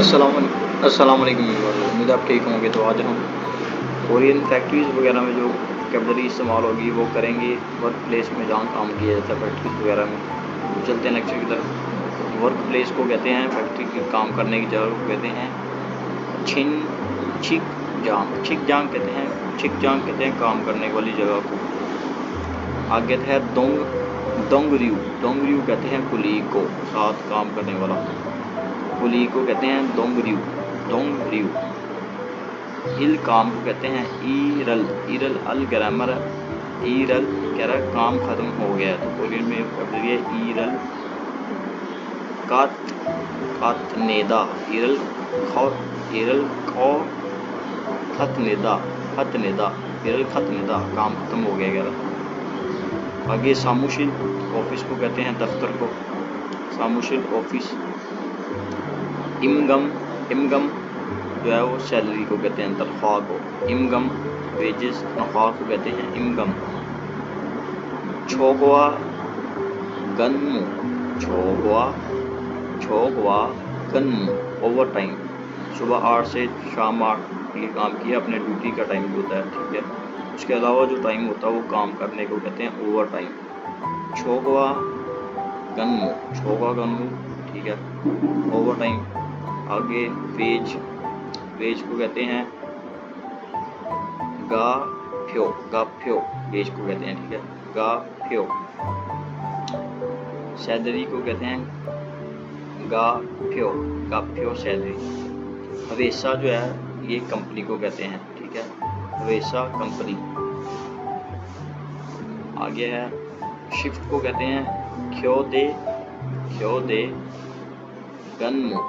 अस्सलाम वालेकुम व्यूअर्स, उम्मीद आप ठीक होंगे। तो आज हम कोरियन फैक्ट्रीज़ वगैरह में जो वोकेबलरी इस्तेमाल होगी वो करेंगे। वर्क प्लेस में जहाँ काम किया जाता है फैक्ट्रीज वगैरह में। तो चलते हैं लेक्चर की तरफ। वर्क प्लेस को कहते हैं, फैक्ट्री की काम करने की जगह को कहते हैं छिन छिक जांग। छिक जांग कहते हैं, छिक जांग कहते हैं काम करने वाली जगह को। आगे है दोंगरियू। दोंगरियू कहते हैं कुली को, साथ काम करने वाला कुली को कहते हैं दोंगरियू। दोंगरियू। इल काम को कहते हैं ईरल। ईरल अल ग्रामर है। ईरल कह रहा है काम खत्म हो गया। तो कोरियन में वोकैबुलरी है ईरल कात कातनेदा। ईरल खौ ईरल खौ खतनेदा खतनेदा ईरल खतनेदा काम खत्म हो गया कह रहा। आगे सामुशिल ऑफिस को कहते हैं दफ्तर को। सामुशिल ऑफिस। इमगम इमगम जो है वो सैलरी को कहते हैं, तनख्वाह को। इमगम वेजेस, तनख्वाह को कहते हैं इमगम। छोगवा गन्मू। छोगवा गन्मू ओवर टाइम। सुबह 8 से शाम 8 ये काम किया, अपने ड्यूटी का टाइम भी होता है, ठीक है। उसके अलावा जो टाइम होता है वो काम करने को कहते हैं ओवर टाइम। छोगवा गन्मू, छोगवा गन्मू, ठीक है, ओवर टाइम। आगे वेज। वेज को कहते हैं गाफ्यो। गाफ्यो वेज को कहते हैं, ठीक है, गाफ्यो। सैलरी को कहते हैं गाफ्यो। गाफ्यो सैलरी। हवेसा जो है ये कंपनी को कहते हैं, ठीक है, हवेसा कंपनी। आगे है शिफ्ट को कहते हैं ख्योदे गन्मू।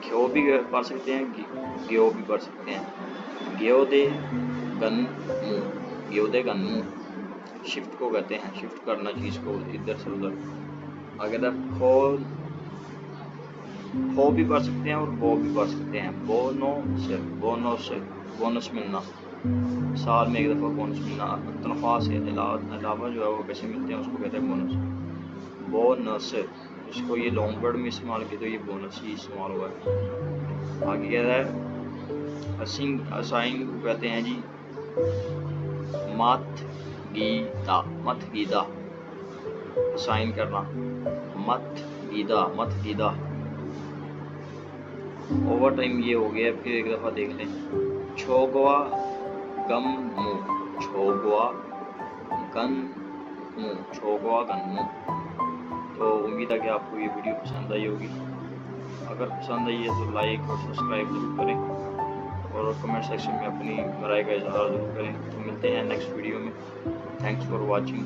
ख्यो भी पढ़ सकते हैं, ग्यो भी पढ़ सकते हैं। ग्योदे गन्मू, ग्योदे गन्मू शिफ्ट को कहते हैं, शिफ्ट करना चीज को इधर से उधर। अगर खो भी पढ़ सकते हैं और बो भी पढ़ सकते हैं। बोनस मिलना, साल में एक दफ़ा बोनस मिलना। तनख्वाह से अलावा जो है वो पैसे मिलते हैं, उसको कहते हैं बोनस। बोनस, इसको ये लॉन्ग वर्ड में इस्तेमाल किया तो ये बोनस ही इस्तेमाल हुआ है। आगे कह रहा है असाइन को कहते हैं जी मत गीदा। असाइन करना, मत गीदा। ओवर टाइम ये हो गया, फिर एक दफ़ा देख लें। छोगवा गन्मू, छोगवा गन्मू। तो उम्मीद है कि आपको ये वीडियो पसंद आई होगी। अगर पसंद आई है तो लाइक और सब्सक्राइब जरूर करें और कमेंट सेक्शन में अपनी राय का इजहार जरूर करें। तो मिलते हैं नेक्स्ट वीडियो में। Thanks for watching.